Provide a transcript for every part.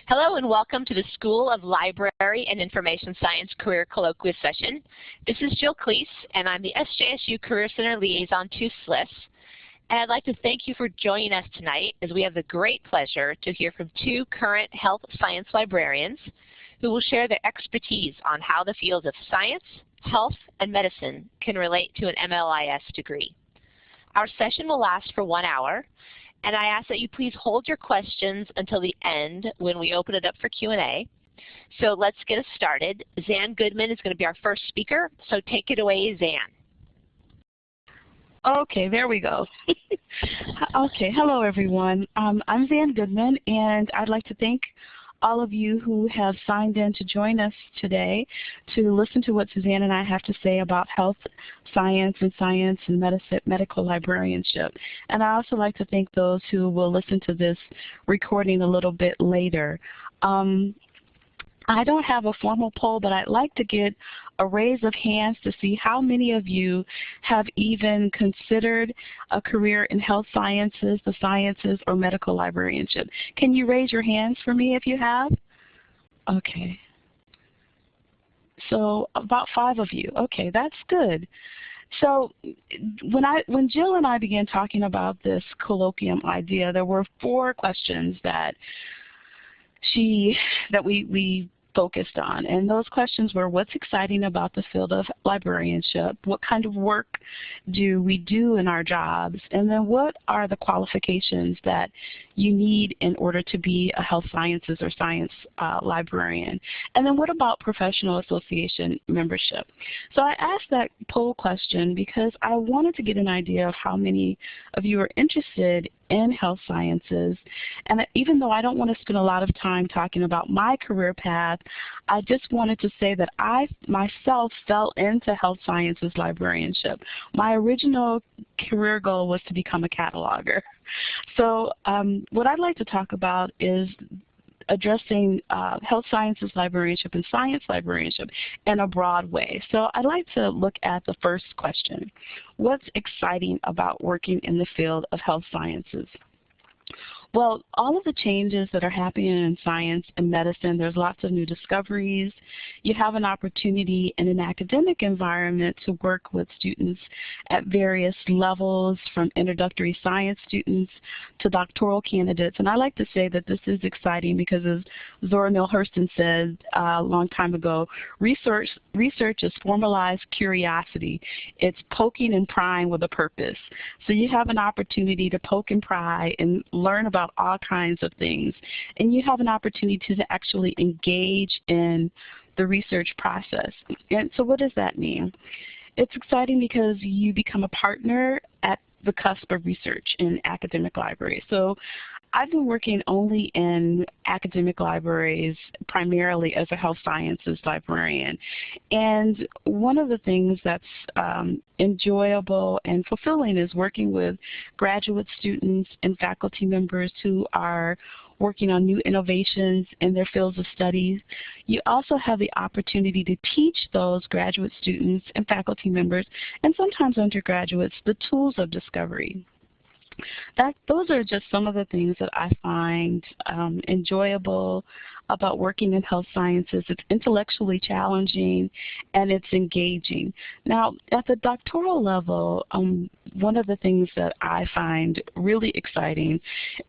Hello and welcome to the School of Library and Information Science Career Colloquial Session. This is Jill Cleese, and I'm the SJSU Career Center Liaison to SLIS. And I'd like to thank you for joining us tonight as we have the great pleasure to hear from two current health science librarians who will share their expertise on how the fields of science, health, and medicine can relate to an MLIS degree. Our session will last for 1 hour, and I ask that you please hold your questions until the end when we open it up for Q&A. So let's get us started. Xan Goodman is going to be our first speaker, so take it away, Xan. Okay, there we go. Okay, hello everyone. I'm Xan Goodman, and I'd like to thank all of you who have signed in to join us today to listen to what Suzanne and I have to say about health science and medical librarianship. And I also like to thank those who will listen to this recording a little bit later. I don't have a formal poll, but I'd like to get a raise of hands to see how many of you have even considered a career in health sciences, the sciences, or medical librarianship. Can you raise your hands for me if you have? Okay. So about 5 of you. Okay, that's good. So when Jill and I began talking about this colloquium idea, there were 4 questions that we focused on, and those questions were: what's exciting about the field of librarianship? What kind of work do we do in our jobs? And then what are the qualifications that you need in order to be a health sciences or science librarian? And then what about professional association membership? So I asked that poll question because I wanted to get an idea of how many of you are interested in health sciences. And even though I don't want to spend a lot of time talking about my career path, I just wanted to say that I myself fell into health sciences librarianship. My original career goal was to become a cataloger. So what I'd like to talk about is addressing health sciences librarianship and science librarianship in a broad way. So I'd like to look at the first question. What's exciting about working in the field of health sciences? Well, all of the changes that are happening in science and medicine, there's lots of new discoveries. You have an opportunity in an academic environment to work with students at various levels, from introductory science students to doctoral candidates. And I like to say that this is exciting because, as Zora Neale Hurston said a long time ago, research is formalized curiosity. It's poking and prying with a purpose. So you have an opportunity to poke and pry and learn about all kinds of things, and you have an opportunity to actually engage in the research process. And so what does that mean? It's exciting because you become a partner at the cusp of research in academic libraries. So I've been working only in academic libraries primarily as a health sciences librarian. And one of the things that's enjoyable and fulfilling is working with graduate students and faculty members who are working on new innovations in their fields of studies. You also have the opportunity to teach those graduate students and faculty members, and sometimes undergraduates, the tools of discovery. Those are just some of the things that I find enjoyable about working in health sciences. It's intellectually challenging and it's engaging. Now, at the doctoral level, one of the things that I find really exciting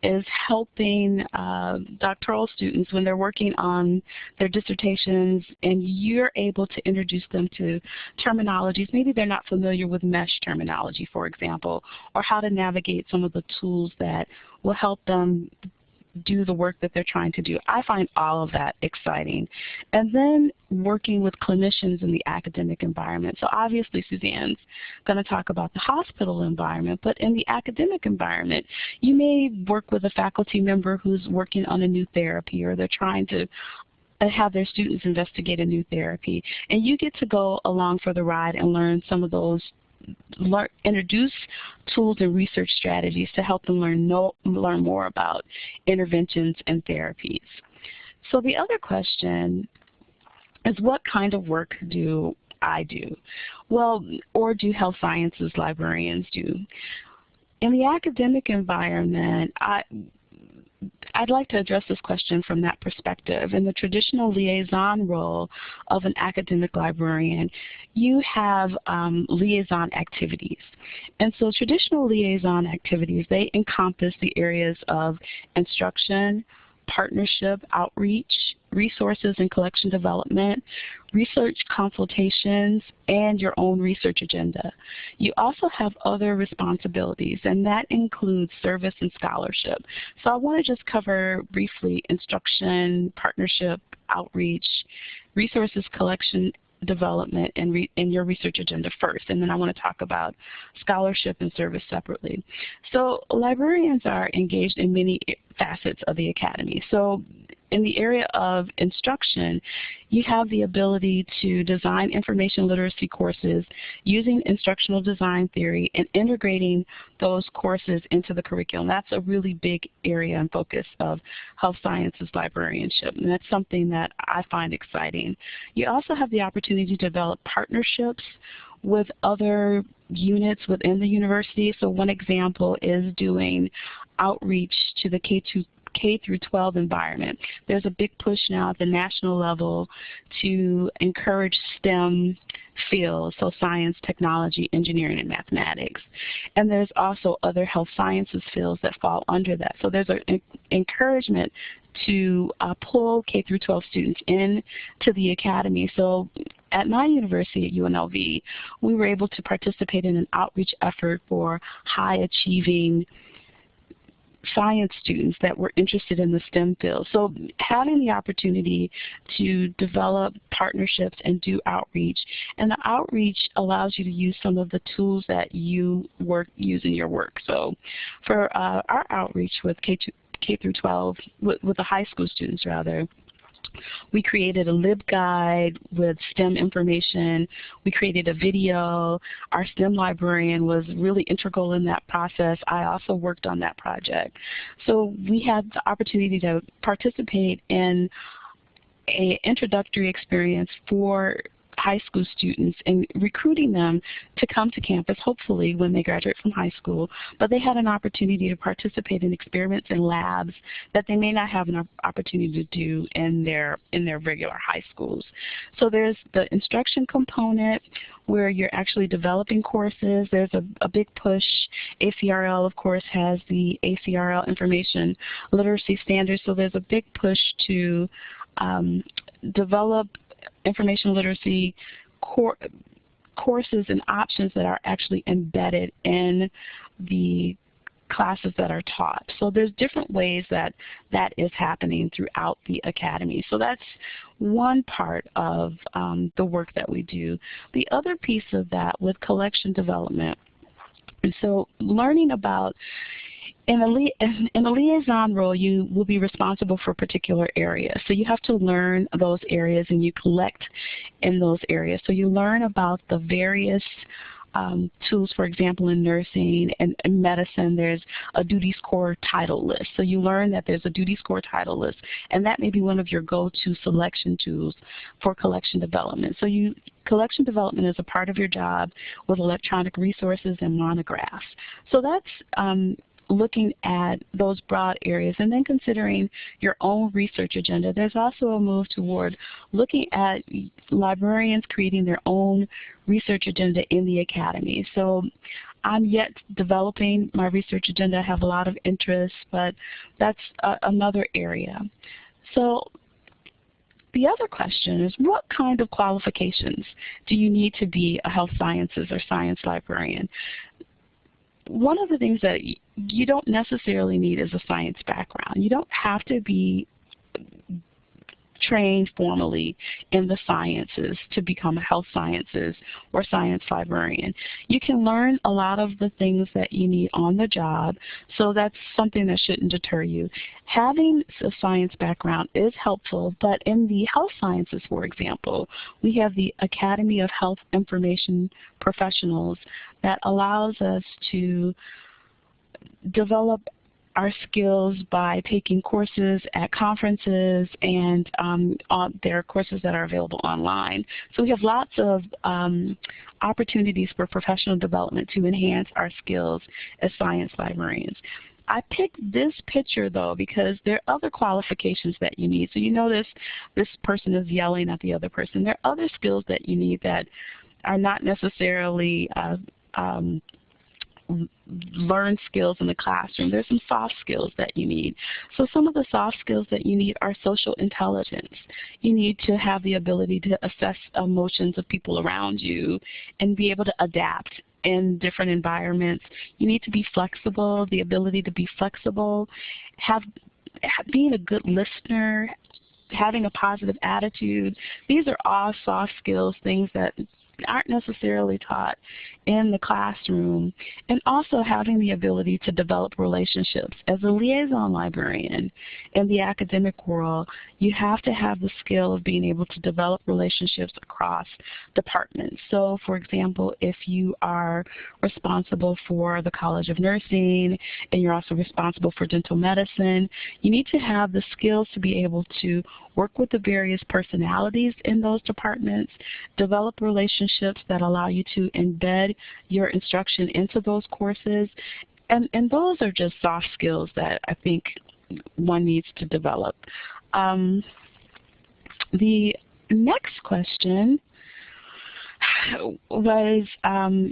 is helping doctoral students when they're working on their dissertations, and you're able to introduce them to terminologies. Maybe they're not familiar with mesh terminology, for example, or how to navigate some of the tools that will help them do the work that they're trying to do. I find all of that exciting. And then working with clinicians in the academic environment. So obviously Suzanne's going to talk about the hospital environment, but in the academic environment, you may work with a faculty member who's working on a new therapy, or they're trying to have their students investigate a new therapy. And you get to go along for the ride and learn some of those, introduce tools and research strategies to help them learn more about interventions and therapies. So the other question is, what kind of work do I do? Well, or do health sciences librarians do? In the academic environment, I I'd like to address this question from that perspective. In the traditional liaison role of an academic librarian, you have liaison activities. And so traditional liaison activities, they encompass the areas of instruction, partnership, outreach, resources and collection development, research consultations, and your own research agenda. You also have other responsibilities, and that includes service and scholarship. So I want to just cover briefly instruction, partnership, outreach, resources collection development, and your research agenda first, and then I want to talk about scholarship and service separately. So librarians are engaged in many facets of the academy. So in the area of instruction, you have the ability to design information literacy courses using instructional design theory and integrating those courses into the curriculum. That's a really big area and focus of health sciences librarianship, and that's something that I find exciting. You also have the opportunity to develop partnerships with other units within the university. So one example is doing outreach to the K-12 environment. There's a big push now at the national level to encourage STEM fields, so science, technology, engineering, and mathematics. And there's also other health sciences fields that fall under that. So there's an encouragement to pull K-12 students into the academy. So at my university at UNLV, we were able to participate in an outreach effort for high-achieving science students that were interested in the STEM field. So having the opportunity to develop partnerships and do outreach, and the outreach allows you to use some of the tools that you use in your work. So for our outreach with K-12, with the high school students rather, we created a LibGuide with STEM information. We created a video. Our STEM librarian was really integral in that process. I also worked on that project. So we had the opportunity to participate in an introductory experience for high school students and recruiting them to come to campus, hopefully when they graduate from high school, but they had an opportunity to participate in experiments and labs that they may not have an opportunity to do in their regular high schools. So there's the instruction component where you're actually developing courses. There's a big push. ACRL, of course, has the ACRL information literacy standards, so there's a big push to develop information literacy courses and options that are actually embedded in the classes that are taught. So there's different ways that that is happening throughout the academy. So that's one part of the work that we do. The other piece of that with collection development, and so learning about in a liaison role, you will be responsible for particular areas. So you have to learn those areas and you collect in those areas. So you learn about the various tools, for example, in nursing and in medicine, there's a duty score title list. So you learn that there's a duty score title list, and that may be one of your go-to selection tools for collection development. So collection development is a part of your job with electronic resources and monographs. So that's looking at those broad areas and then considering your own research agenda. There's also a move toward looking at librarians creating their own research agenda in the academy. So I'm yet developing my research agenda. I have a lot of interest, but that's another area. So the other question is, what kind of qualifications do you need to be a health sciences or science librarian? One of the things that you don't necessarily need is a science background. You don't have to be trained formally in the sciences to become a health sciences or science librarian. You can learn a lot of the things that you need on the job, so that's something that shouldn't deter you. Having a science background is helpful, but in the health sciences, for example, we have the Academy of Health Information Professionals that allows us to develop our skills by taking courses at conferences, and there are courses that are available online. So we have lots of opportunities for professional development to enhance our skills as science librarians. I picked this picture though because there are other qualifications that you need. So you notice this person is yelling at the other person. There are other skills that you need that are not necessarily learned skills in the classroom. There's some soft skills that you need. So some of the soft skills that you need are social intelligence. You need to have the ability to assess emotions of people around you and be able to adapt in different environments. You need to be flexible, the ability to be flexible, being a good listener, having a positive attitude. These are all soft skills, things that aren't necessarily taught in the classroom, and also having the ability to develop relationships. As a liaison librarian in the academic world, you have to have the skill of being able to develop relationships across departments. So, for example, if you are responsible for the College of Nursing and you're also responsible for dental medicine, you need to have the skills to be able to work with the various personalities in those departments, develop relationships that allow you to embed your instruction into those courses, and those are just soft skills that I think one needs to develop. The next question was,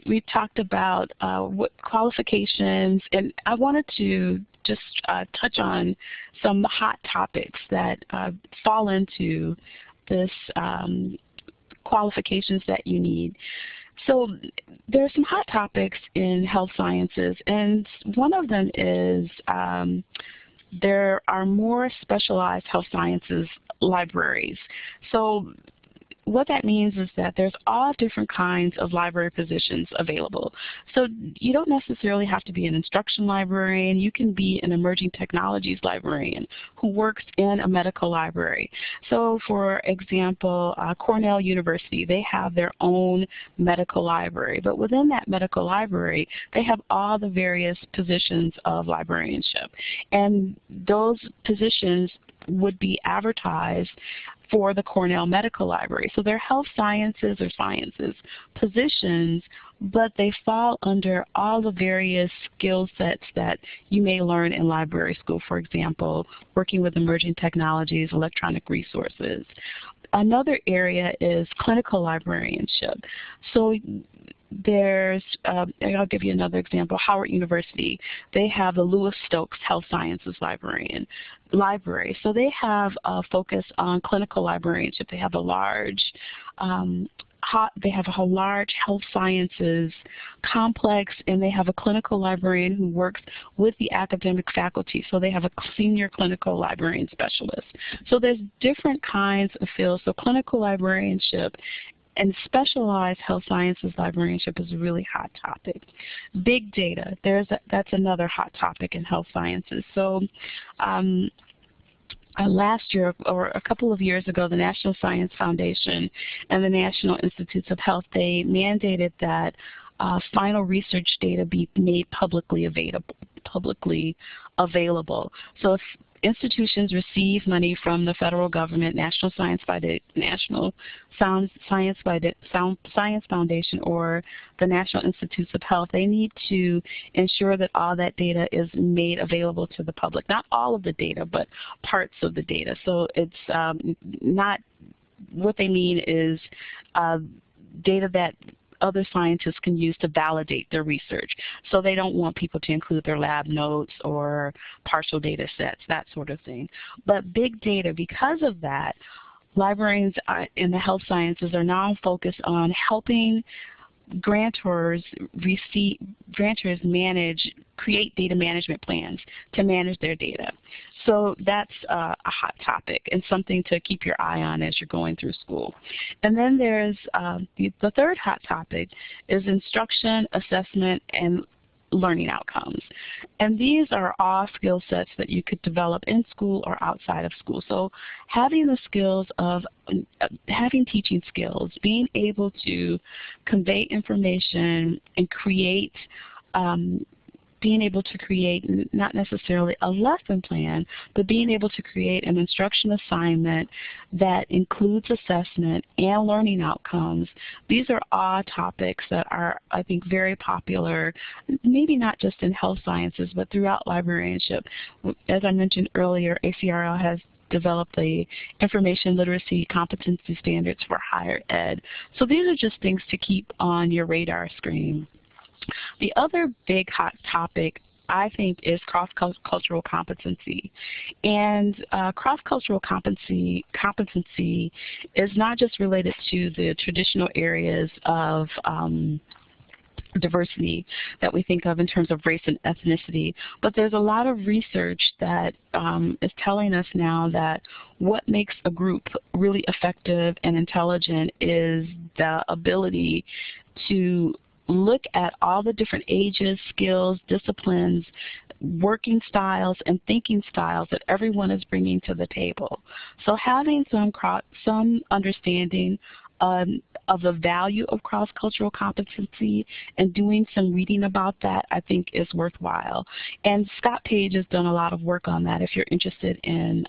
we talked about what qualifications, and I wanted to just touch on some hot topics that fall into this qualifications that you need. So there are some hot topics in health sciences, and one of them is there are more specialized health sciences libraries. So what that means is that there's all different kinds of library positions available. So you don't necessarily have to be an instruction librarian. You can be an emerging technologies librarian who works in a medical library. So for example, Cornell University, they have their own medical library. But within that medical library, they have all the various positions of librarianship. And those positions would be advertised for the Cornell Medical Library. So they're health sciences or sciences positions, but they fall under all the various skill sets that you may learn in library school. For example, working with emerging technologies, electronic resources. Another area is clinical librarianship. So there's, I'll give you another example, Howard University. They have the Lewis Stokes Health Sciences Library. So they have a focus on clinical librarianship. They have a large health sciences complex, and they have a clinical librarian who works with the academic faculty. So they have a senior clinical librarian specialist. So there's different kinds of fields. So clinical librarianship and specialized health sciences librarianship is a really hot topic. Big data, that's another hot topic in health sciences. So last year, or a couple of years ago, the National Science Foundation and the National Institutes of Health, they mandated that final research data be made publicly available. So if institutions receive money from the federal government, National Science Foundation, or the National Institutes of Health, they need to ensure that all that data is made available to the public. Not all of the data, but parts of the data. So it's not, what they mean is data that other scientists can use to validate their research. So they don't want people to include their lab notes or partial data sets, that sort of thing. But big data, because of that, librarians in the health sciences are now focused on helping grantors create data management plans to manage their data. So that's a hot topic and something to keep your eye on as you're going through school. And then there's the third hot topic is instruction, assessment, and learning outcomes. And these are all skill sets that you could develop in school or outside of school. So having the skills of having teaching skills, being able to convey information and create being able to create not necessarily a lesson plan, but being able to create an instruction assignment that includes assessment and learning outcomes. These are all topics that are, I think, very popular, maybe not just in health sciences, but throughout librarianship. As I mentioned earlier, ACRL has developed the information literacy competency standards for higher ed. So these are just things to keep on your radar screen. The other big hot topic, I think, is cross-cultural competency. And cross-cultural competency is not just related to the traditional areas of diversity that we think of in terms of race and ethnicity, but there's a lot of research that is telling us now that what makes a group really effective and intelligent is the ability to look at all the different ages, skills, disciplines, working styles, and thinking styles that everyone is bringing to the table. So having some understanding of the value of cross-cultural competency and doing some reading about that, I think, is worthwhile. And Scott Page has done a lot of work on that if you're interested in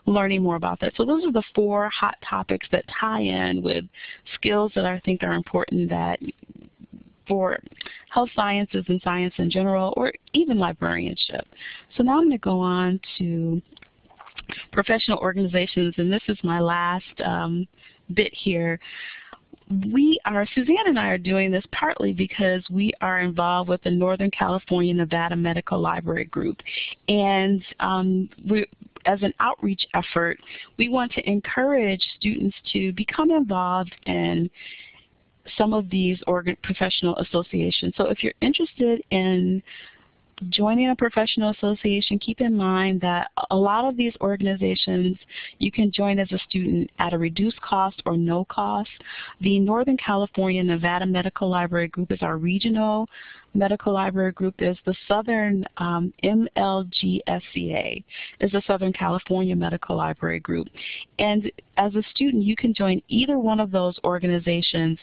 learning more about that. So those are the 4 hot topics that tie in with skills that I think are important that for health sciences and science in general, or even librarianship. So now I'm going to go on to professional organizations, and this is my last bit here. Suzanne and I are doing this partly because we are involved with the Northern California Nevada Medical Library Group. And as an outreach effort, we want to encourage students to become involved in some of these professional associations. So if you're interested in joining a professional association, keep in mind that a lot of these organizations you can join as a student at a reduced cost or no cost. The Northern California Nevada Medical Library Group is our regional medical library group. There's the Southern MLGSCA is the Southern California Medical Library Group. And as a student, you can join either one of those organizations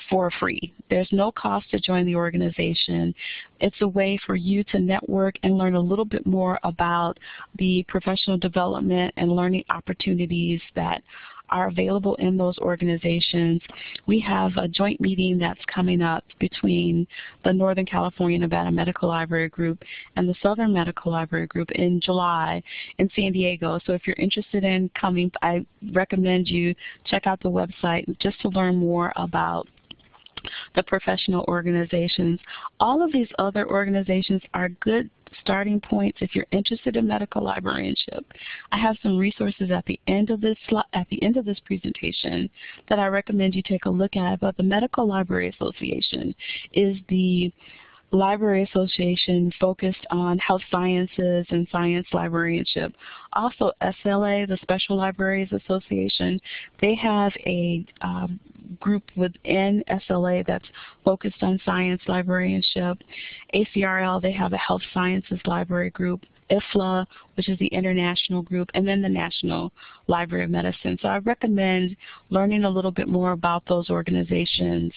for free. There's no cost to join the organization. It's a way for you to network and learn a little bit more about the professional development and learning opportunities that are available in those organizations. We have a joint meeting that's coming up between the Northern California Nevada Medical Library Group and the Southern Medical Library Group in July in San Diego. So if you're interested in coming, I recommend you check out the website just to learn more about the professional organizations. All of these other organizations are good starting points if you're interested in medical librarianship. I have some resources at the end of this presentation that I recommend you take a look at. But the Medical Library Association is the library association focused on health sciences and science librarianship. Also SLA, the Special Libraries Association, they have a group within SLA that's focused on science librarianship. ACRL, they have a health sciences library group. IFLA, which is the international group, and then the National Library of Medicine. So I recommend learning a little bit more about those organizations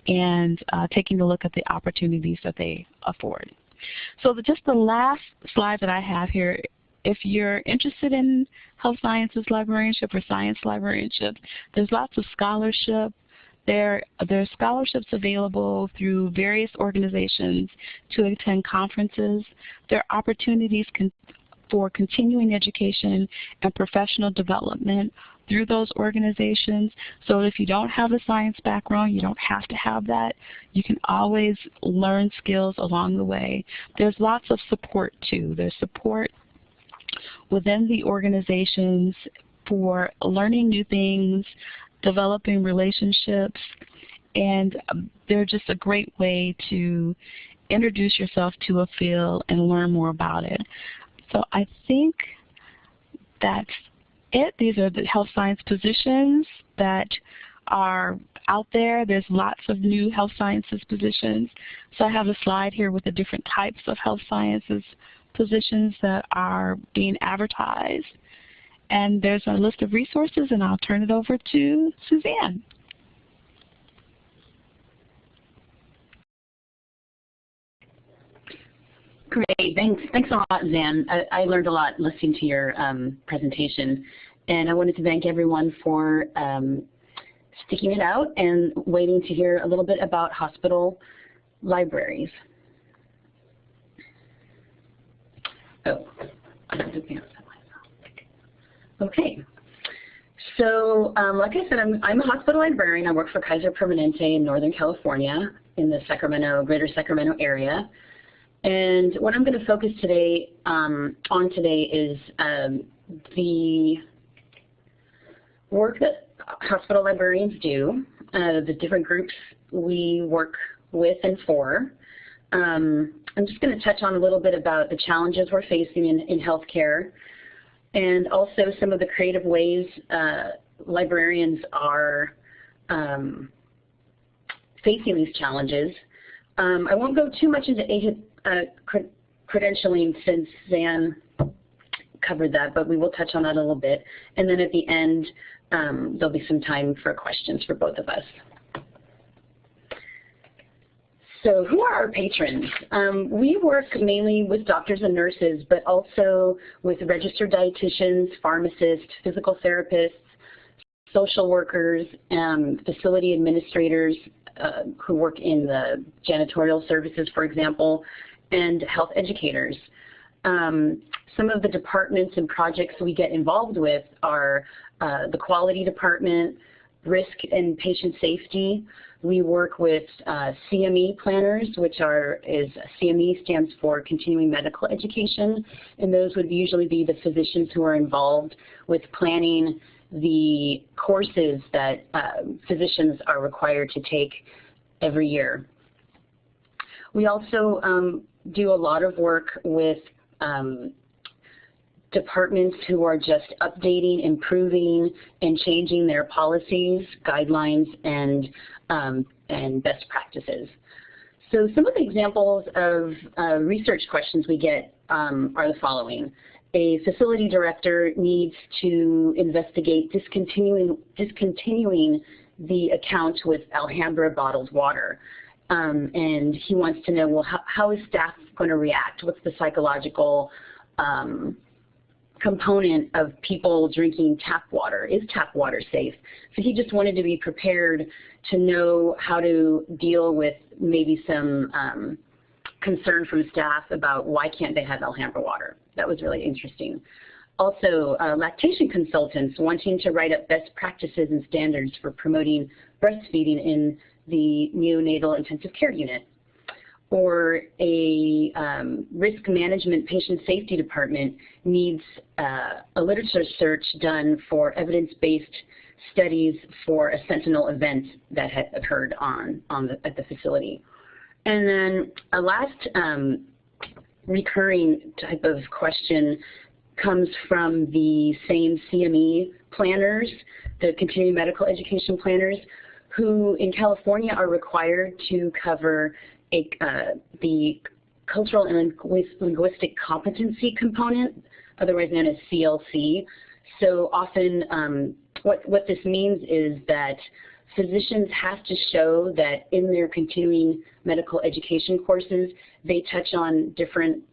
and taking a look at the opportunities that they afford. So just the last slide that I have here, if you're interested in health sciences librarianship or science librarianship, there's lots of scholarship. There are scholarships available through various organizations to attend conferences. There are opportunities for continuing education and professional development through those organizations. So if you don't have a science background, you don't have to have that. You can always learn skills along the way. There's lots of support too. There's support within the organizations for learning new things, developing relationships, and they're just a great way to introduce yourself to a field and learn more about it. So I think that's it. These are the health science positions that are out there. There's lots of new health sciences positions. So I have a slide here with the different types of health sciences positions that are being advertised. And there's a list of resources, and I'll turn it over to Suzanne. Great, thanks a lot, Xan. I learned a lot listening to your presentation, and I wanted to thank everyone for sticking it out and waiting to hear a little bit about hospital libraries. Oh, okay. So, like I said, I'm a hospital librarian. I work for Kaiser Permanente in Northern California in the greater Sacramento area. And what I'm going to focus today on today is the work that hospital librarians do, the different groups we work with and for. I'm just going to touch on a little bit about the challenges we're facing in healthcare, and also some of the creative ways librarians are facing these challenges. I won't go too much into AHIP credentialing since Xan covered that, but we will touch on that a little bit. And then at the end, there'll be some time for questions for both of us. So who are our patrons? We work mainly with doctors and nurses, but also with registered dietitians, pharmacists, physical therapists, social workers, facility administrators who work in the janitorial services, for example, and health educators. Some of the departments and projects we get involved with are the quality department, risk and patient safety. We work with CME planners, CME stands for continuing medical education, and those would usually be the physicians who are involved with planning the courses that physicians are required to take every year. We also do a lot of work with departments who are just updating, improving, and changing their policies, guidelines, and best practices. So some of the examples of research questions we get are the following. A facility director needs to investigate discontinuing the account with Alhambra bottled water. And he wants to know, well, how is staff going to react? What's the psychological component of people drinking tap water? Is tap water safe? So he just wanted to be prepared to know how to deal with maybe some concern from staff about why can't they have Alhambra water. That was really interesting. Also, lactation consultants wanting to write up best practices and standards for promoting breastfeeding in the neonatal intensive care unit. Or a risk management patient safety department needs a literature search done for evidence-based studies for a sentinel event that had occurred at the facility. And then a last recurring type of question comes from the same CME planners, the continuing medical education planners, who in California are required to cover the cultural and linguistic competency component, otherwise known as CLC. So often what this means is that physicians have to show that in their continuing medical education courses, they touch on different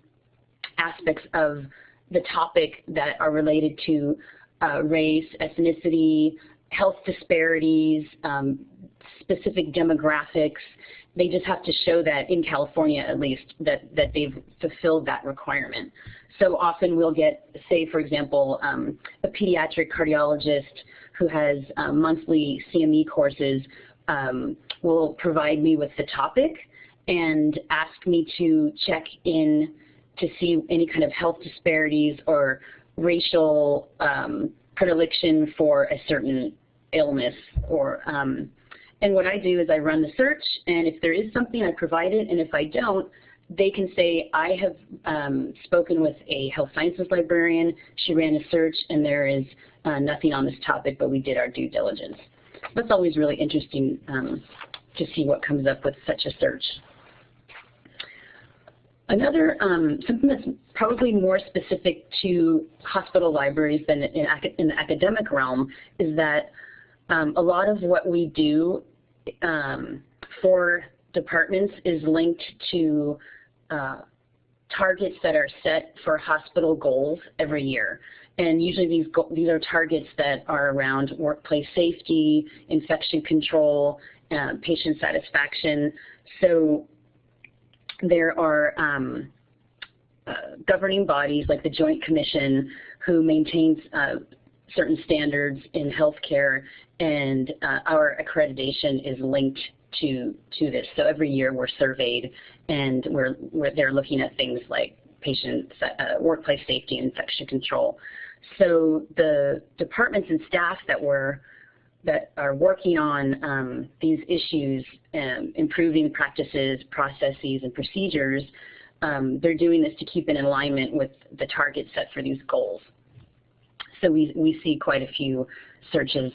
aspects of the topic that are related to race, ethnicity, health disparities, specific demographics. They just have to show that in California, at least, that they've fulfilled that requirement. So often we'll get, say, for example, a pediatric cardiologist who has monthly CME courses will provide me with the topic and ask me to check in to see any kind of health disparities or racial predilection for a certain illness. Or and what I do is I run the search, and if there is something, I provide it, and if I don't, they can say, I have spoken with a health sciences librarian, she ran a search, and there is nothing on this topic, but we did our due diligence. That's always really interesting to see what comes up with such a search. Another, something that's probably more specific to hospital libraries than in the academic realm is that a lot of what we do for departments is linked to targets that are set for hospital goals every year. And usually these are targets that are around workplace safety, infection control, patient satisfaction. So there are governing bodies like the Joint Commission who maintains certain standards in healthcare, and our accreditation is linked to this. So every year we're surveyed, and they're looking at things like patient workplace safety and infection control. So the departments and staff that are working on these issues, improving practices, processes, and procedures, they're doing this to keep in alignment with the targets set for these goals. So we see quite a few searches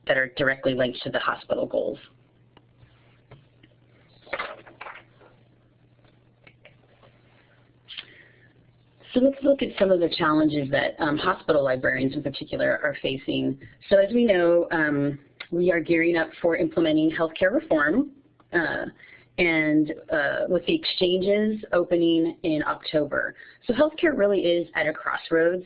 that are directly linked to the hospital goals. So let's look at some of the challenges that hospital librarians in particular are facing. So as we know, we are gearing up for implementing healthcare reform, and with the exchanges opening in October. So healthcare really is at a crossroads.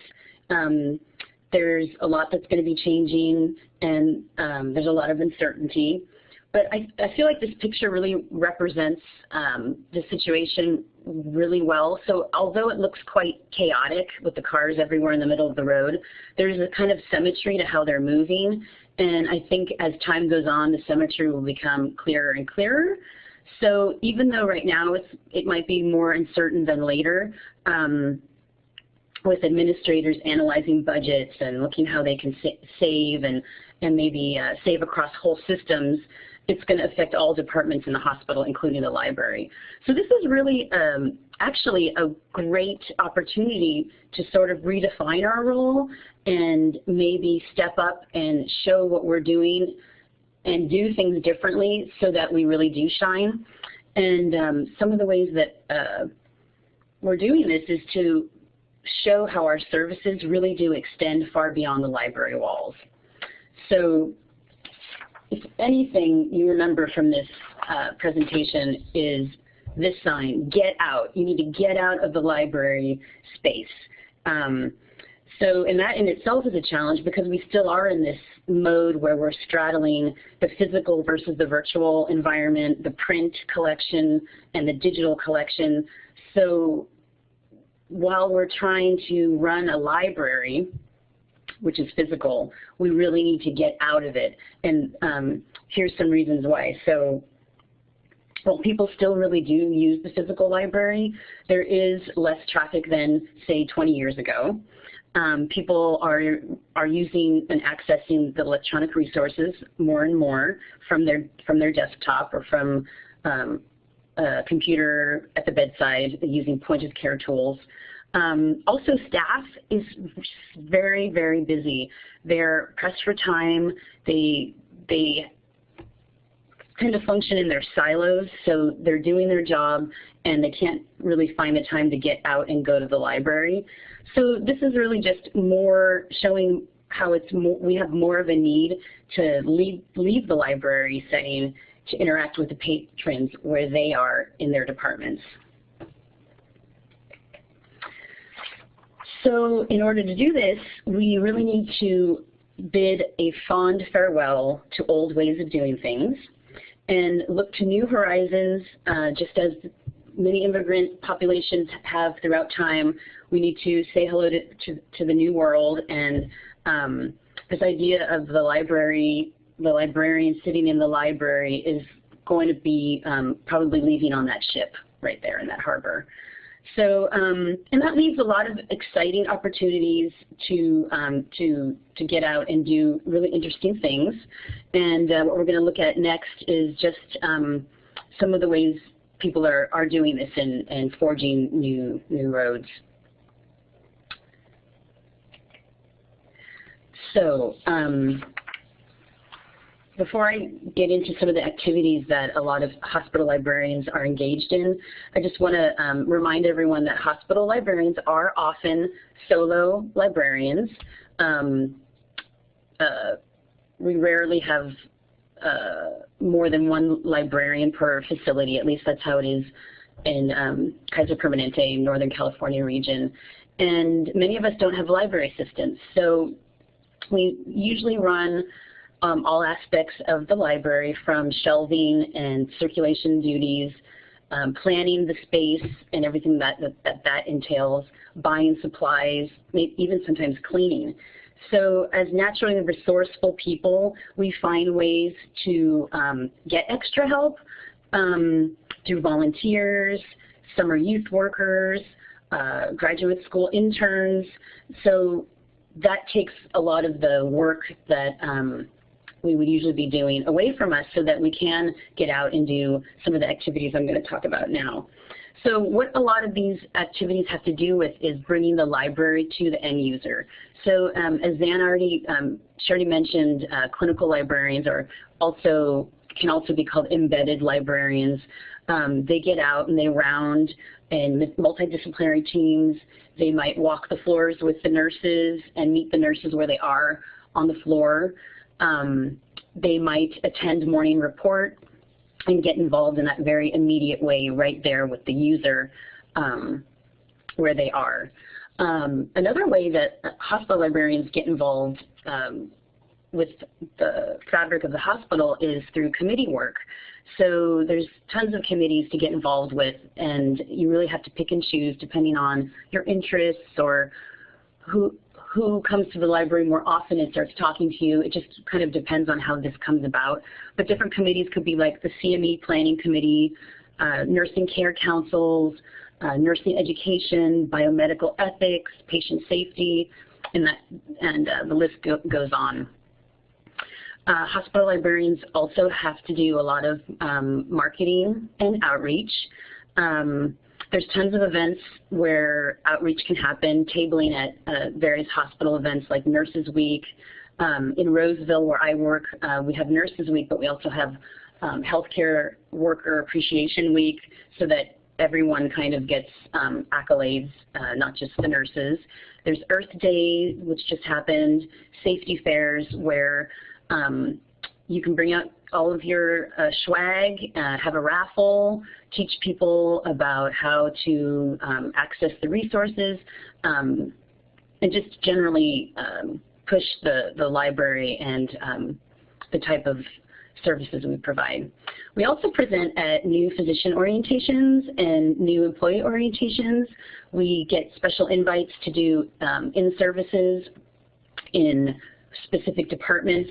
There's a lot that's going to be changing, and there's a lot of uncertainty. But I feel like this picture really represents the situation really well. So although it looks quite chaotic with the cars everywhere in the middle of the road, there's a kind of symmetry to how they're moving. And I think as time goes on, the symmetry will become clearer and clearer. So even though right now it might be more uncertain than later, with administrators analyzing budgets and looking how they can save and maybe save across whole systems, it's going to affect all departments in the hospital, including the library. So this is really actually a great opportunity to sort of redefine our role and maybe step up and show what we're doing and do things differently so that we really do shine. And some of the ways that we're doing this is to show how our services really do extend far beyond the library walls. So if anything you remember from this presentation is this sign, get out. You need to get out of the library space. So and that in itself is a challenge because we still are in this mode where we're straddling the physical versus the virtual environment, the print collection and the digital collection. So while we're trying to run a library, which is physical, we really need to get out of it. And here's some reasons why. So, well, people still really do use the physical library. There is less traffic than, say, 20 years ago. People are using and accessing the electronic resources more and more from their desktop or from a computer at the bedside using point-of-care tools. Also, staff is very, very busy. They're pressed for time. They kind of function in their silos, so they're doing their job, and they can't really find the time to get out and go to the library. So this is really just more showing how we have more of a need to leave the library setting to interact with the patrons where they are in their departments. So in order to do this, we really need to bid a fond farewell to old ways of doing things and look to new horizons. Just as many immigrant populations have throughout time, we need to say hello to the new world. And this idea of the librarian sitting in the library is going to be probably leaving on that ship right there in that harbor. So, and that leaves a lot of exciting opportunities to get out and do really interesting things. And what we're going to look at next is just some of the ways people are doing this and forging new roads. So, before I get into some of the activities that a lot of hospital librarians are engaged in, I just want to remind everyone that hospital librarians are often solo librarians. We rarely have more than one librarian per facility, at least that's how it is in Kaiser Permanente, Northern California region. And many of us don't have library assistants. So we usually run all aspects of the library, from shelving and circulation duties, planning the space and everything that entails, buying supplies, even sometimes cleaning. So as naturally resourceful people, we find ways to get extra help through volunteers, summer youth workers, graduate school interns. So that takes a lot of the work that we would usually be doing away from us, so that we can get out and do some of the activities I'm going to talk about now. So what a lot of these activities have to do with is bringing the library to the end user. So as Xan already mentioned, clinical librarians can also be called embedded librarians. They get out and they round in multidisciplinary teams. They might walk the floors with the nurses and meet the nurses where they are on the floor. They might attend morning report and get involved in that very immediate way right there with the user where they are. Another way that hospital librarians get involved with the fabric of the hospital is through committee work. So there's tons of committees to get involved with, and you really have to pick and choose depending on your interests or who comes to the library more often and starts talking to you. It just kind of depends on how this comes about. But different committees could be like the CME Planning Committee, Nursing Care Councils, Nursing Education, Biomedical Ethics, Patient Safety, and the list goes on. Hospital librarians also have to do a lot of marketing and outreach. There's tons of events where outreach can happen, tabling at various hospital events like Nurses Week. In Roseville, where I work, we have Nurses Week, but we also have Healthcare Worker Appreciation Week, so that everyone kind of gets accolades, not just the nurses. There's Earth Day, which just happened, safety fairs where you can bring out all of your swag, have a raffle, teach people about how to access the resources, and just generally push the library and the type of services we provide. We also present at new physician orientations and new employee orientations. We get special invites to do in-services in specific departments.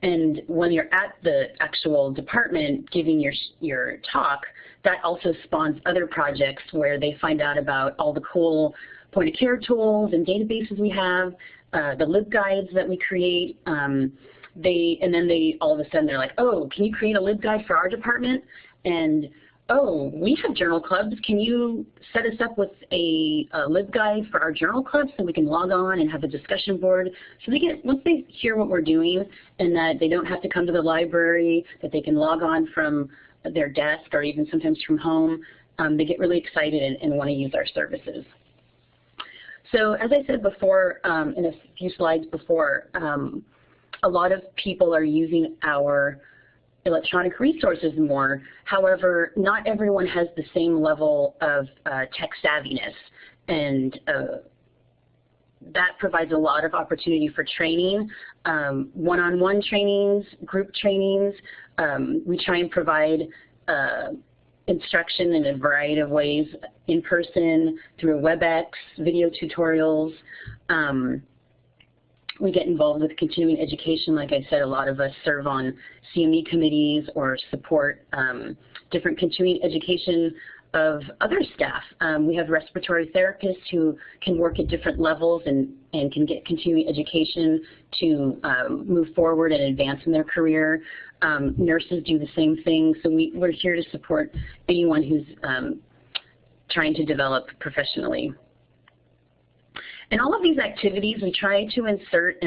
And when you're at the actual department giving your talk, that also spawns other projects where they find out about all the cool point-of-care tools and databases we have, the LibGuides that we create. And then they all of a sudden they're like, oh, can you create a LibGuide for our department? And oh, we have journal clubs. Can you set us up with a LibGuide for our journal club so we can log on and have a discussion board? So once they hear what we're doing and that they don't have to come to the library, that they can log on from their desk or even sometimes from home, they get really excited and want to use our services. So as I said before, in a few slides before, a lot of people are using our electronic resources more. However, not everyone has the same level of tech savviness, and that provides a lot of opportunity for training, one-on-one trainings, group trainings. We try and provide instruction in a variety of ways, in person, through WebEx, video tutorials. We get involved with continuing education. Like I said, a lot of us serve on CME committees or support different continuing education of other staff. We have respiratory therapists who can work at different levels and can get continuing education to move forward and advance in their career. Nurses do the same thing. So we're here to support anyone who's trying to develop professionally. In all of these activities, we try to insert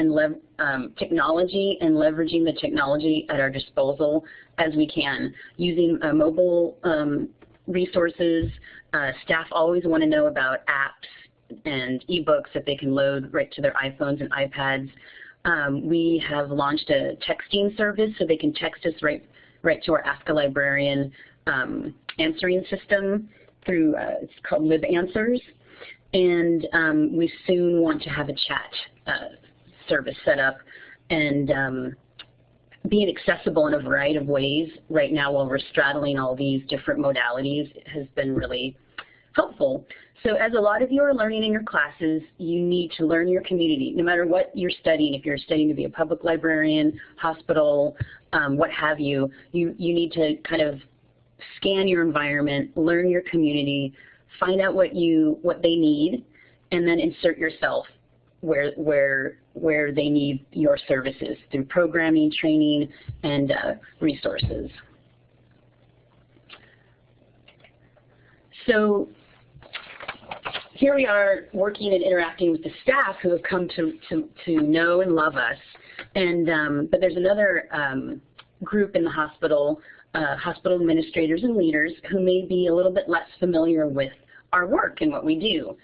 technology and leveraging the technology at our disposal as we can. Using mobile resources, staff always want to know about apps and ebooks that they can load right to their iPhones and iPads. We have launched a texting service so they can text us right right to our Ask a Librarian answering system through, it's called LibAnswers. And we soon want to have a chat service set up and being accessible in a variety of ways right now while we're straddling all these different modalities has been really helpful. So as a lot of you are learning in your classes, you need to learn your community. No matter what you're studying, if you're studying to be a public librarian, hospital, what have you, you need to kind of scan your environment, learn your community, find out what they need, and then insert yourself where they need your services through programming, training, and resources. So here we are working and interacting with the staff who have come to know and love us. And but there's another group in the hospital, hospital administrators and leaders who may be a little bit less familiar with our work and what we do.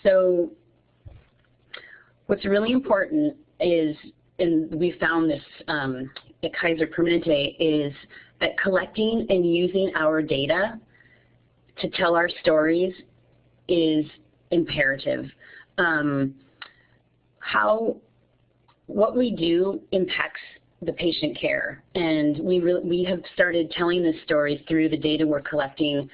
So what's really important is, and we found this at Kaiser Permanente, is that collecting and using our data to tell our stories is imperative. What we do impacts the patient care, and we have started telling this story through the data we're collecting,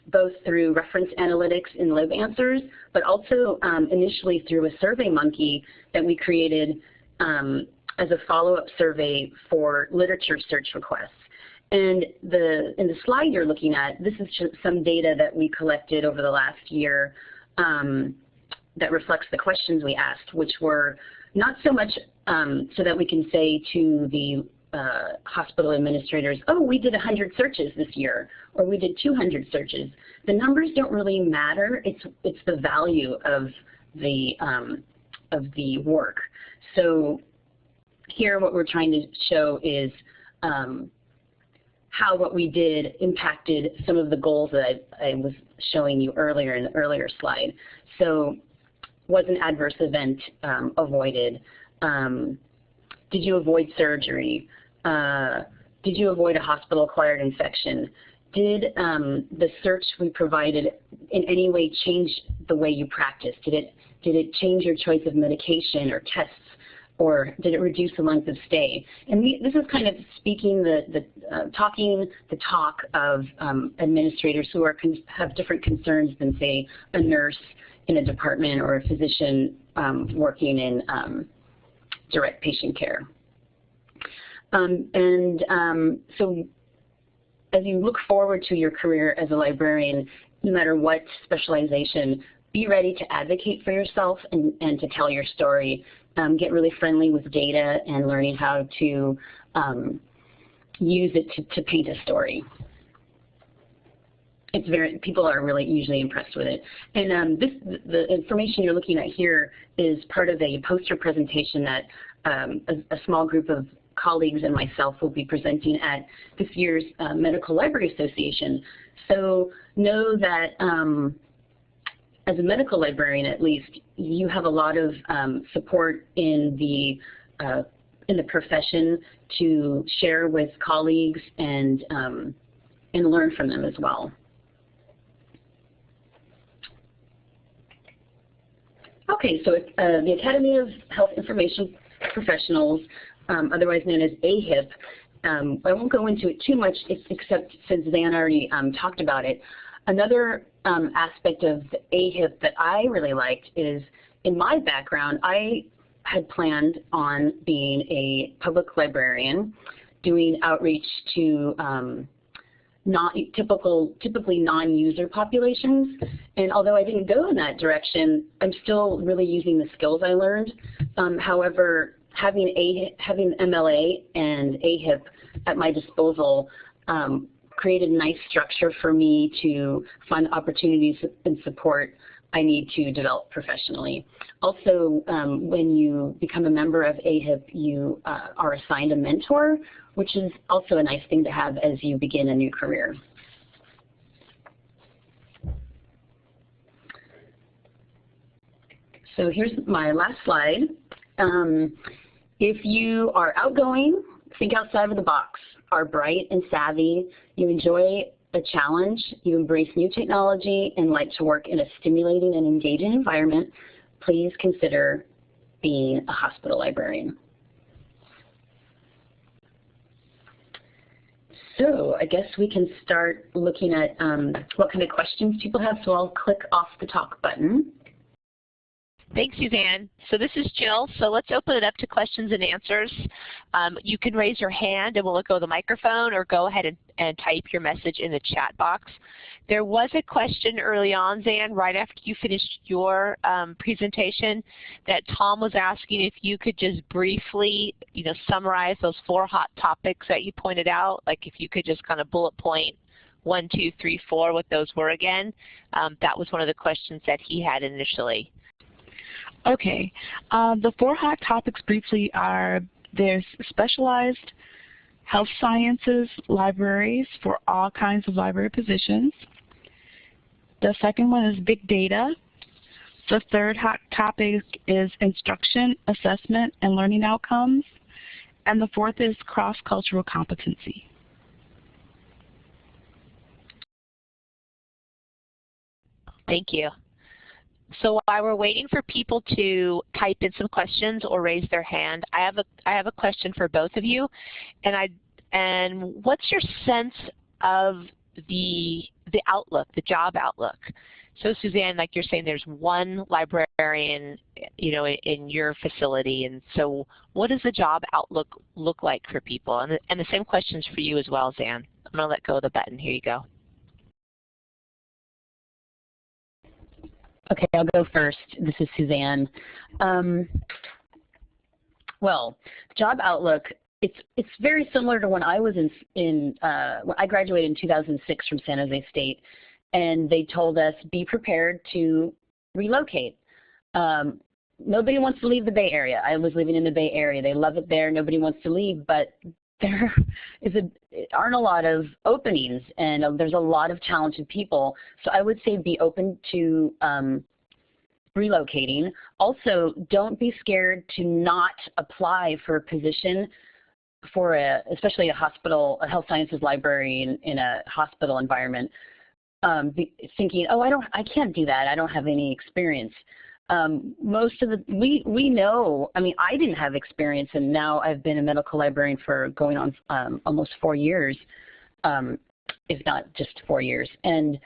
both through reference analytics in LibAnswers, but also initially through a SurveyMonkey that we created as a follow-up survey for literature search requests. And in the slide you're looking at, this is some data that we collected over the last year that reflects the questions we asked, which were not so much so that we can say to the hospital administrators, oh, we did 100 searches this year, or we did 200 searches. The numbers don't really matter. It's the value of the work. So here what we're trying to show is how what we did impacted some of the goals that I was showing you earlier in the earlier slide. So was an adverse event avoided? Did you avoid surgery? Did you avoid a hospital-acquired infection? Did the search we provided in any way change the way you practice? Did it change your choice of medication or tests? Or did it reduce the length of stay? And this is kind of speaking talking the talk of administrators who have different concerns than, say, a nurse in a department or a physician working in direct patient care. So as you look forward to your career as a librarian, no matter what specialization, be ready to advocate for yourself and to tell your story. Get really friendly with data and learning how to use it to paint a story. People are really usually impressed with it. And the information you're looking at here is part of a poster presentation that a small group of colleagues and myself will be presenting at this year's Medical Library Association. So know that as a medical librarian, at least, you have a lot of support in the profession to share with colleagues and learn from them as well. Okay, so the Academy of Health Information Professionals, otherwise known as AHIP, I won't go into it too much except since Xan already talked about it. Another aspect of the AHIP that I really liked is, in my background, I had planned on being a public librarian, doing outreach to typically non-user populations. And although I didn't go in that direction, I'm still really using the skills I learned. However, having MLA and AHIP at my disposal created a nice structure for me to find opportunities and support I need to develop professionally. Also, when you become a member of AHIP, you are assigned a mentor, which is also a nice thing to have as you begin a new career. So here's my last slide. If you are outgoing, think outside of the box. are bright and savvy, you enjoy a challenge, you embrace new technology, and like to work in a stimulating and engaging environment, please consider being a hospital librarian. So I guess we can start looking at what kind of questions people have. So I'll click off the talk button. Thanks, Suzanne. So this is Jill. So let's open it up to questions and answers. You can raise your hand and we'll go to the microphone, or go ahead and type your message in the chat box. There was a question early on, Xan, right after you finished your presentation, that Tom was asking if you could just briefly, summarize those 4 hot topics that you pointed out. Like if you could just kind of bullet point 1, 2, 3, 4, what those were again. That was one of the questions that he had initially. Okay, the 4 hot topics briefly are: there's specialized health sciences libraries for all kinds of library positions. The second one is big data. The third hot topic is instruction, assessment, and learning outcomes. And the fourth is cross-cultural competency. Thank you. So while we're waiting for people to type in some questions or raise their hand, I have a question for both of you, and what's your sense of the outlook, the job outlook? So Suzanne, like you're saying, there's one librarian, in your facility, and so what does the job outlook look like for people? And the same questions for you as well, Xan. I'm going to let go of the button. Here you go. Okay, I'll go first. This is Suzanne. Well, job outlook, it's very similar to when I was when I graduated in 2006 from San Jose State, and they told us, be prepared to relocate. Nobody wants to leave the Bay Area. I was living in the Bay Area. They love it there. Nobody wants to leave, but there aren't a lot of openings, and there's a lot of talented people. So I would say be open to relocating. Also, don't be scared to not apply for a position for especially a hospital, a health sciences library in a hospital environment. Thinking, oh, I can't do that. I don't have any experience. Most of we know, I mean, I didn't have experience, and now I've been a medical librarian for going on almost 4 years, if not just 4 years. And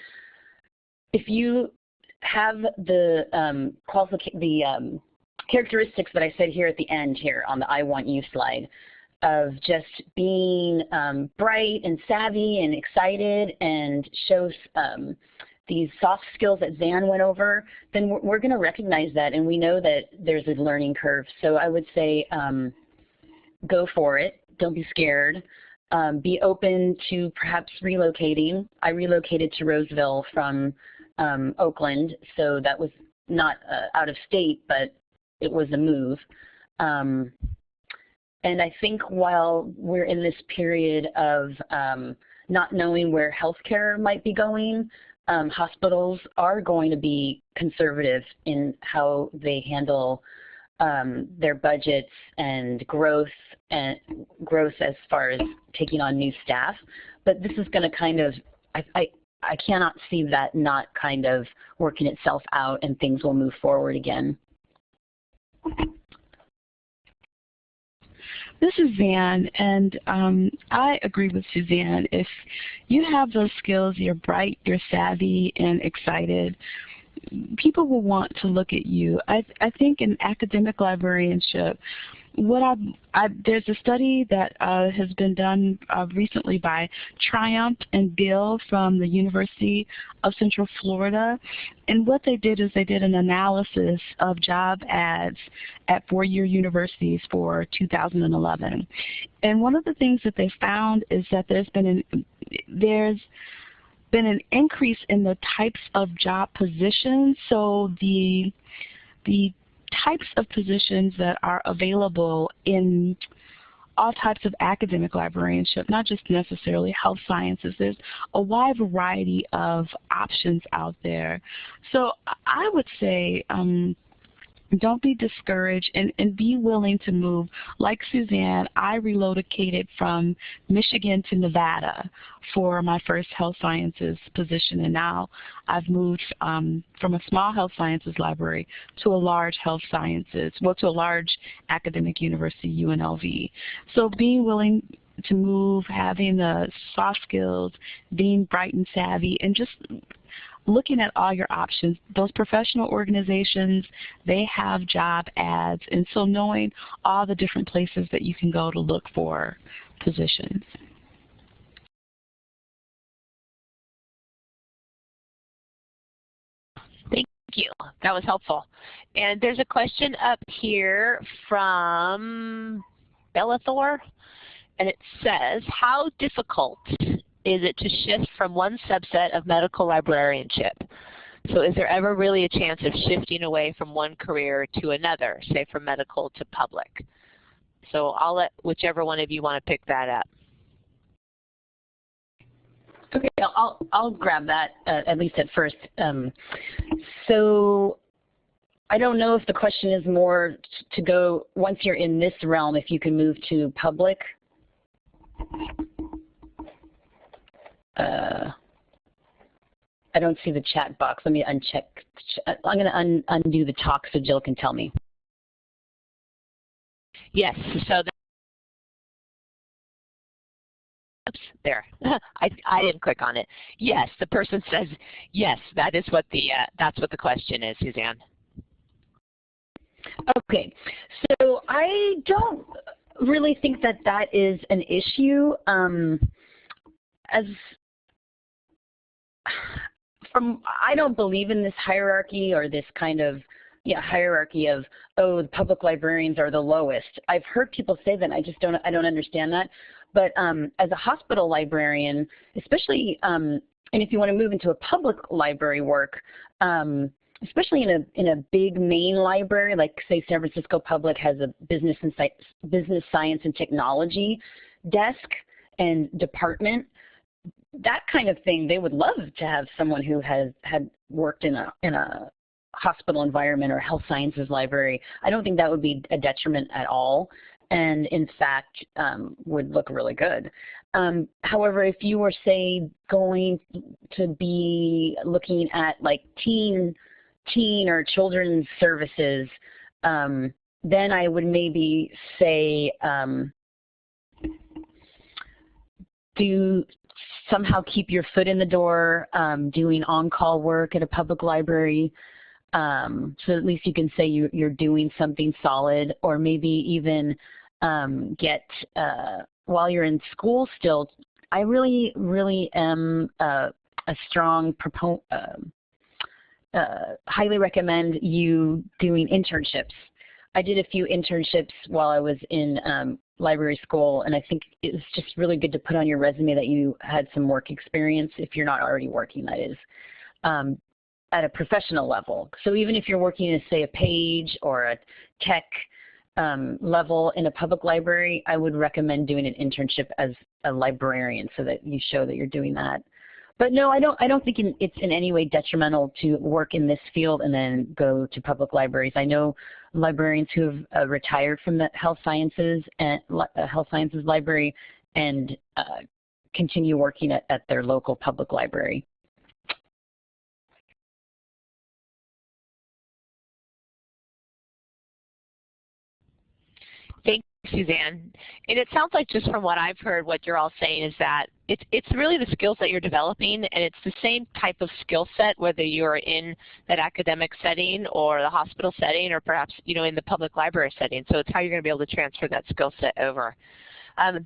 if you have the characteristics that I said here at the end here on the I Want You slide, of just being bright and savvy and excited, and shows these soft skills that Xan went over, then we're going to recognize that, and we know that there's a learning curve. So I would say go for it. Don't be scared. Be open to perhaps relocating. I relocated to Roseville from Oakland, so that was not out of state, but it was a move. And I think while we're in this period of not knowing where healthcare might be going, hospitals are going to be conservative in how they handle their budgets and growth as far as taking on new staff. But this is going to kind of, I cannot see that not kind of working itself out, and things will move forward again. This is Xan, and I agree with Suzanne. If you have those skills, you're bright, you're savvy, and excited, people will want to look at you. I think in academic librarianship, there's a study that has been done recently by Triumph and Bill from the University of Central Florida, and what they did is they did an analysis of job ads at four-year universities for 2011. And one of the things that they found is that there's been an increase in the types of job positions. So the types of positions that are available in all types of academic librarianship, not just necessarily health sciences. There's a wide variety of options out there. So I would say Don't be discouraged, and be willing to move. Like Suzanne, I relocated from Michigan to Nevada for my first health sciences position, and now I've moved from a small health sciences library to a large health sciences, well, to a large academic university, UNLV. So being willing to move, having the soft skills, being bright and savvy, and just looking at all your options. Those professional organizations, they have job ads, and so knowing all the different places that you can go to look for positions. Thank you. That was helpful. And there's a question up here from Bellathor, and it says, how difficult is it to shift from one subset of medical librarianship? So is there ever really a chance of shifting away from one career to another, say from medical to public? So I'll let whichever one of you want to pick that up. Okay, I'll grab that at least at first. So I don't know if the question is more to go, once you're in this realm, if you can move to public. I don't see the chat box. Let me uncheck. I'm going to undo the talk so Jill can tell me. Yes, so oops, there. I didn't click on it. Yes, the person says yes. That is what the that's what the question is, Suzanne. Okay, so I don't really think that that is an issue. I don't believe in this hierarchy or this kind of hierarchy of, oh, the public librarians are the lowest. I've heard people say that. I don't understand that. But as a hospital librarian, especially, and if you want to move into a public library work, especially in a big main library, like say San Francisco Public has a business science and technology desk and department, that kind of thing, they would love to have someone who had worked in a hospital environment or health sciences library. I don't think that would be a detriment at all, and in fact would look really good. However, if you were, say, going to be looking at like teen or children's services, then I would maybe say do somehow keep your foot in the door, doing on-call work at a public library, so at least you can say you're doing something solid, or maybe even get, while you're in school still, I really, really am a strong proponent, highly recommend you doing internships. I did a few internships while I was in library school, and I think it's just really good to put on your resume that you had some work experience, if you're not already working, that is, at a professional level. So even if you're working in, say, a page or a tech level in a public library, I would recommend doing an internship as a librarian so that you show that you're doing that. But no, I don't think it's in any way detrimental to work in this field and then go to public libraries. I know librarians who have retired from the health sciences and health sciences library and continue working at their local public library. Thank you, Suzanne. And it sounds like, just from what I've heard, what you're all saying is that it's really the skills that you're developing, and it's the same type of skill set whether you're in that academic setting or the hospital setting, or perhaps in the public library setting. So it's how you're going to be able to transfer that skill set over.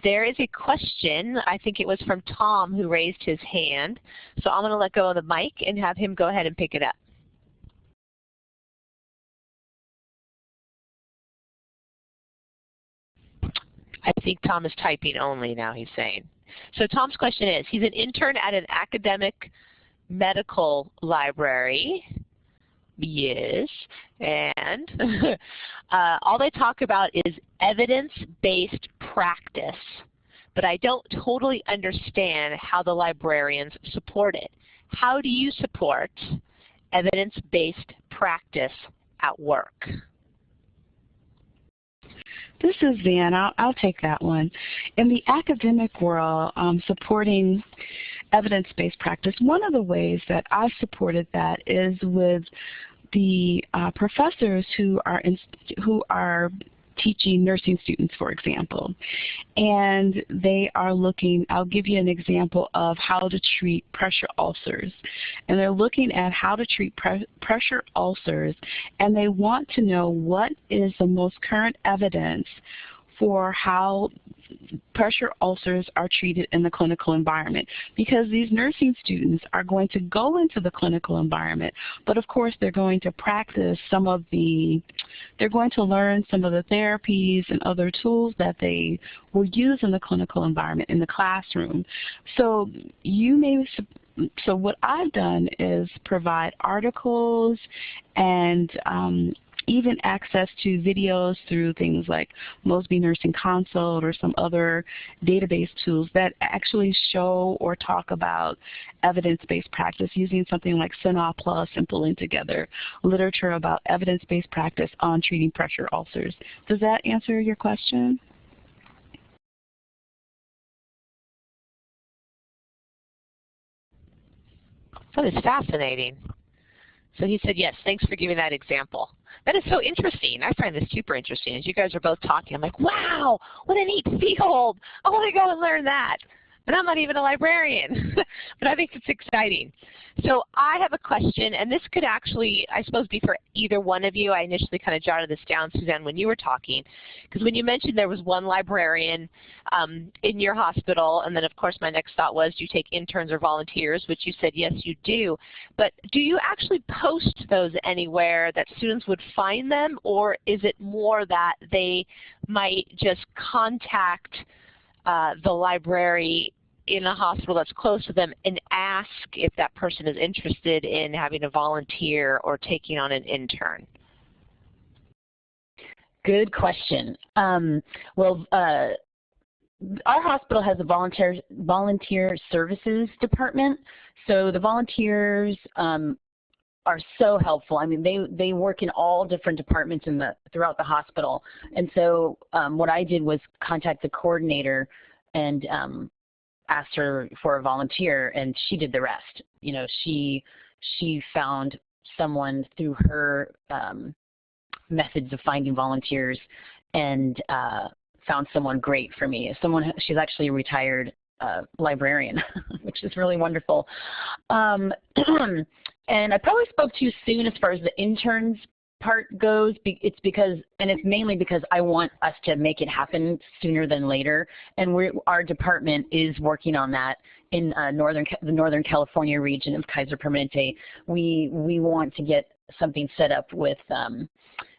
There is a question, I think it was from Tom, who raised his hand. So I'm going to let go of the mic and have him go ahead and pick it up. I think Tom is typing only now, he's saying. So Tom's question is, he's an intern at an academic medical library. Yes, and all they talk about is evidence-based practice, but I don't totally understand how the librarians support it. How do you support evidence-based practice at work? This is Xan. I'll take that one. In the academic world, supporting evidence-based practice, one of the ways that I've supported that is with the professors who are teaching nursing students, for example. And they are looking, I'll give you an example of how to treat pressure ulcers. And they're looking at how to treat pressure ulcers, and they want to know what is the most current evidence for how pressure ulcers are treated in the clinical environment, because these nursing students are going to go into the clinical environment, but of course they're going to practice they're going to learn some of the therapies and other tools that they will use in the clinical environment in the classroom. So what I've done is provide articles and even access to videos through things like Mosby Nursing Consult or some other database tools that actually show or talk about evidence-based practice using something like CINAH Plus and pulling together literature about evidence-based practice on treating pressure ulcers. Does that answer your question? That is fascinating. So he said, yes, thanks for giving that example. That is so interesting. I find this super interesting. As you guys are both talking, I'm like, wow, what a neat field. I want to go and learn that. And I'm not even a librarian, but I think it's exciting. So I have a question, and this could actually, I suppose, be for either one of you. I initially kind of jotted this down, Suzanne, when you were talking, because when you mentioned there was one librarian in your hospital, and then of course my next thought was, do you take interns or volunteers, which you said yes, you do. But do you actually post those anywhere that students would find them, or is it more that they might just contact the library in a hospital that's close to them and ask if that person is interested in having a volunteer or taking on an intern? Good question. Our hospital has a volunteer services department, so the volunteers are so helpful. I mean, they work in all different departments throughout the hospital, and so what I did was contact the coordinator and asked her for a volunteer, and she did the rest. You know, she found someone through her methods of finding volunteers, and found someone great for me. She's actually a retired librarian, which is really wonderful. And I probably spoke too soon as far as the interns part goes. It's mainly because I want us to make it happen sooner than later, and our department is working on that in the Northern California region of Kaiser Permanente. We want to get something set up with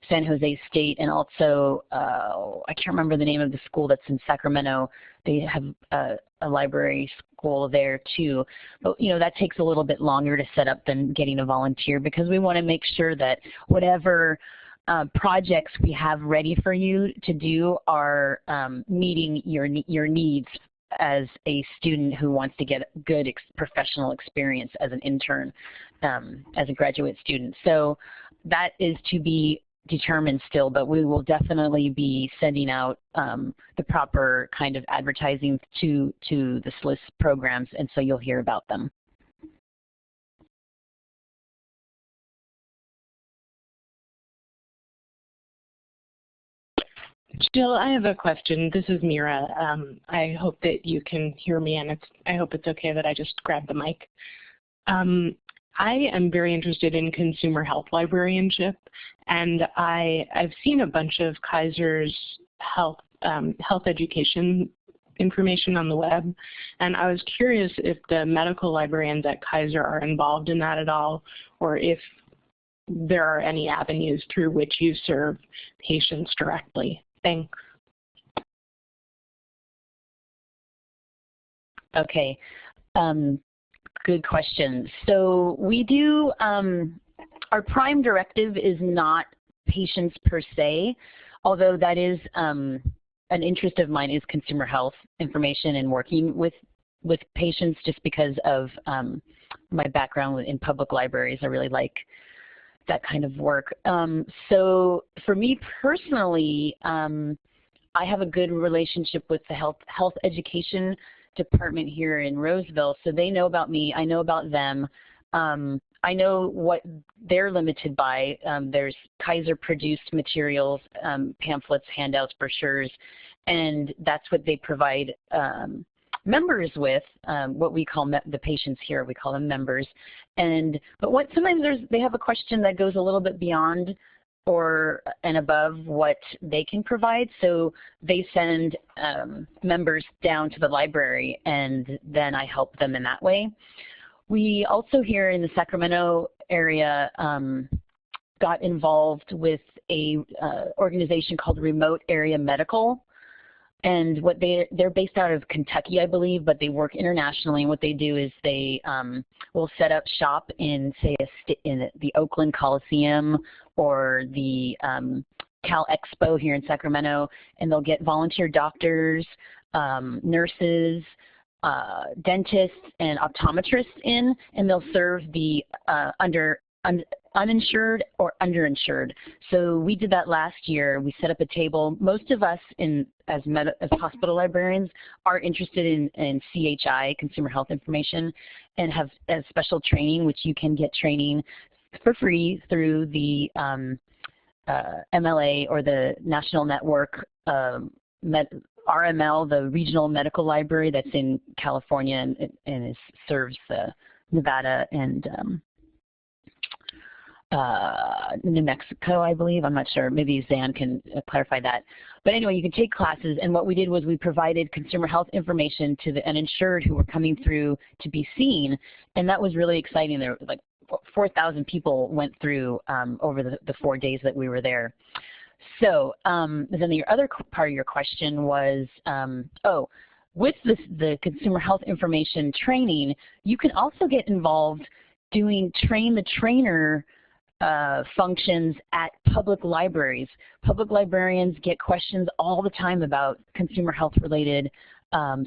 San Jose State, and also I can't remember the name of the school that's in Sacramento. They have a library school there too, but you know, that takes a little bit longer to set up than getting a volunteer, because we want to make sure that whatever projects we have ready for you to do are meeting your needs as a student who wants to get good professional experience as an intern, as a graduate student. So that is to be determined still, but we will definitely be sending out the proper kind of advertising to the SLIS programs, and so you'll hear about them. Jill, I have a question. This is Mira. I hope that you can hear me, and I hope it's okay that I just grab the mic. I am very interested in consumer health librarianship, and I've seen a bunch of Kaiser's health education information on the web, and I was curious if the medical librarians at Kaiser are involved in that at all, or if there are any avenues through which you serve patients directly. Thanks. Okay. Good question. So we do, our prime directive is not patients per se, although that is an interest of mine, is consumer health information and working with patients, just because of my background in public libraries. I really like that kind of work. So for me personally, I have a good relationship with the health education department here in Roseville, so they know about me, I know about them. I know what they're limited by. There's Kaiser produced materials, pamphlets, handouts, brochures, and that's what they provide members with, what we call the patients here, we call them members. But sometimes they have a question that goes a little bit beyond and above what they can provide, so they send members down to the library, and then I help them in that way. We also here in the Sacramento area got involved with a organization called Remote Area Medical, and they're based out of Kentucky, I believe, but they work internationally. And what they do is they will set up shop in, say, in the Oakland Coliseum or the Cal Expo here in Sacramento, and they'll get volunteer doctors, nurses, dentists, and optometrists in, and they'll serve the uninsured or underinsured. So we did that last year. We set up a table. Most of us as hospital librarians are interested in CHI, Consumer Health Information, and have a special training, which you can get training for free through the MLA or the National Network RML, the Regional Medical Library that's in California and serves Nevada and New Mexico, I believe. I'm not sure. Maybe Xan can clarify that. But anyway, you can take classes, and what we did was we provided consumer health information to the uninsured who were coming through to be seen, and that was really exciting. There were like 4,000 people went through over the 4 days that we were there. So then the other part of your question was, with the consumer health information training, you can also get involved doing train the trainer functions at public libraries. Public librarians get questions all the time about consumer health related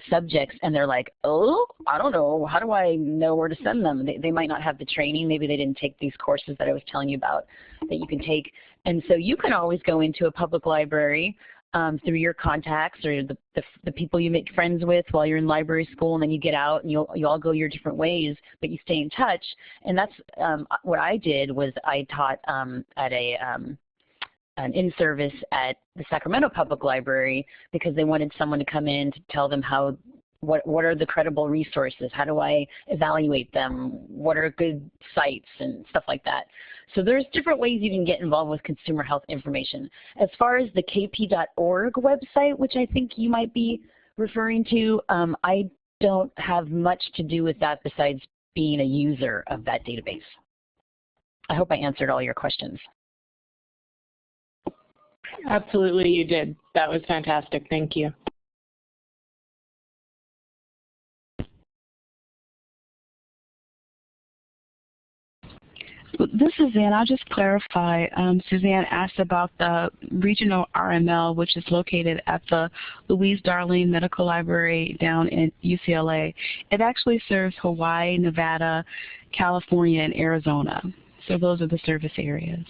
subjects, and they're like, oh, I don't know, how do I know where to send them? They might not have the training, maybe they didn't take these courses that I was telling you about that you can take. And so you can always go into a public library through your contacts or the people you make friends with while you're in library school, and then you get out and you all go your different ways, but you stay in touch. And that's what I did was I taught at an in-service at the Sacramento Public Library because they wanted someone to come in to tell them what are the credible resources, how do I evaluate them, what are good sites and stuff like that. So there's different ways you can get involved with consumer health information. As far as the kp.org website, which I think you might be referring to, I don't have much to do with that besides being a user of that database. I hope I answered all your questions. Absolutely, you did. That was fantastic. Thank you. This is Xan. I'll just clarify. Suzanne asked about the regional RML, which is located at the Louise Darling Medical Library down in UCLA. It actually serves Hawaii, Nevada, California, and Arizona. So those are the service areas.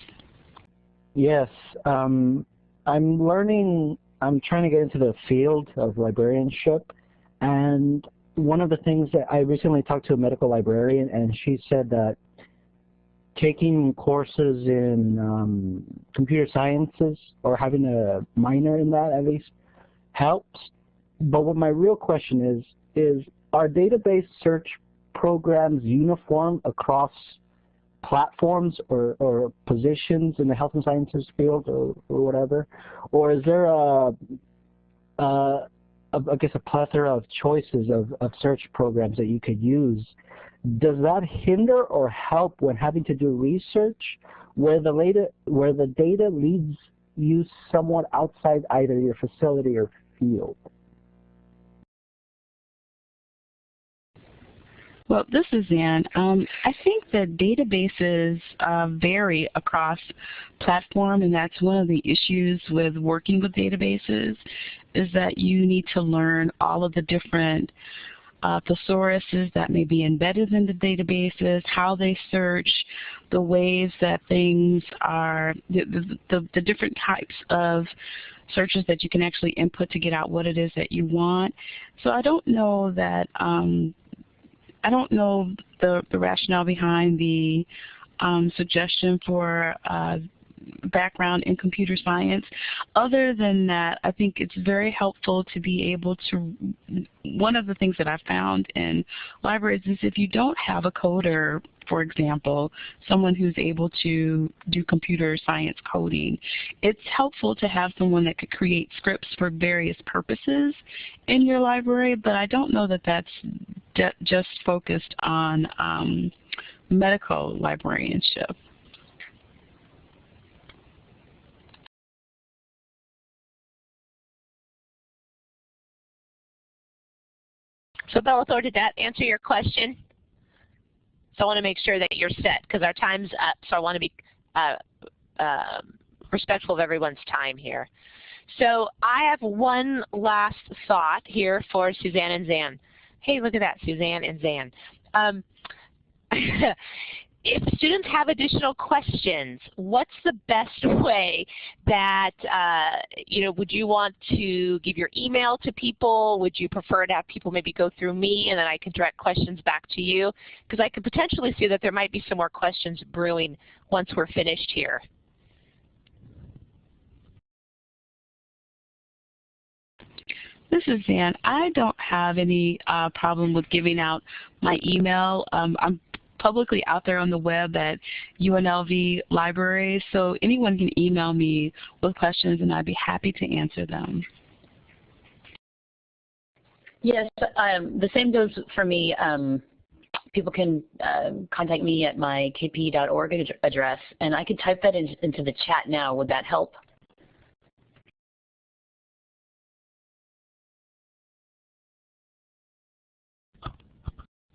Yes. I'm trying to get into the field of librarianship, and one of the things that I recently talked to a medical librarian, and she said that taking courses in computer sciences or having a minor in that at least helps. But what my real question is are database search programs uniform across platforms or positions in the health and sciences field or whatever? Or is there I guess a plethora of choices of search programs that you could use? Does that hinder or help when having to do research where the data leads you somewhat outside either your facility or field? Well, this is Xan. I think that databases vary across platform, and that's one of the issues with working with databases, is that you need to learn all of the different thesauruses that may be embedded in the databases, how they search, the ways that things are, the different types of searches that you can actually input to get out what it is that you want. So I don't know that, I don't know the rationale behind the suggestion for background in computer science. Other than that, I think it's very helpful to be able to, one of the things that I've found in libraries is if you don't have a coder, for example, someone who's able to do computer science coding, it's helpful to have someone that could create scripts for various purposes in your library, but I don't know that that's just focused on medical librarianship. So Bellathor, did that answer your question? So I want to make sure that you're set because our time's up, so I want to be respectful of everyone's time here. So I have one last thought here for Suzanne and Xan. Hey, look at that, Suzanne and Xan. If students have additional questions, what's the best way that, would you want to give your email to people? Would you prefer to have people maybe go through me and then I can direct questions back to you? Because I could potentially see that there might be some more questions brewing once we're finished here. This is Xan. I don't have any problem with giving out my email. I'm publicly out there on the web at UNLV Libraries, so anyone can email me with questions and I'd be happy to answer them. Yes, the same goes for me. People can contact me at my kp.org address, and I could type that into the chat now. Would that help?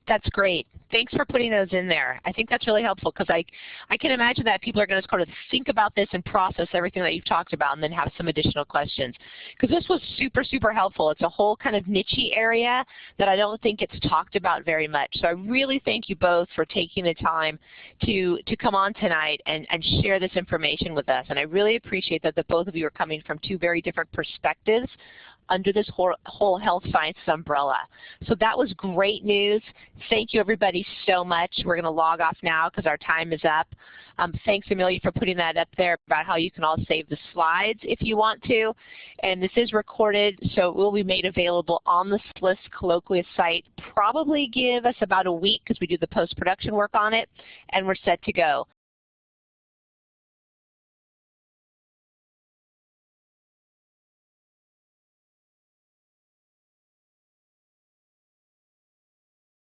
That's great. Thanks for putting those in there. I think that's really helpful because I can imagine that people are going to sort of think about this and process everything that you've talked about and then have some additional questions. Because this was super, super helpful. It's a whole kind of niche-y area that I don't think it's talked about very much. So I really thank you both for taking the time to come on tonight and share this information with us. And I really appreciate that the both of you are coming from two very different perspectives under this whole health sciences umbrella. So that was great news. Thank you everybody so much. We're going to log off now because our time is up. Thanks Amelia for putting that up there about how you can all save the slides if you want to. And this is recorded, so it will be made available on the SLIS Colloquium site. Probably give us about a week because we do the post-production work on it, and we're set to go.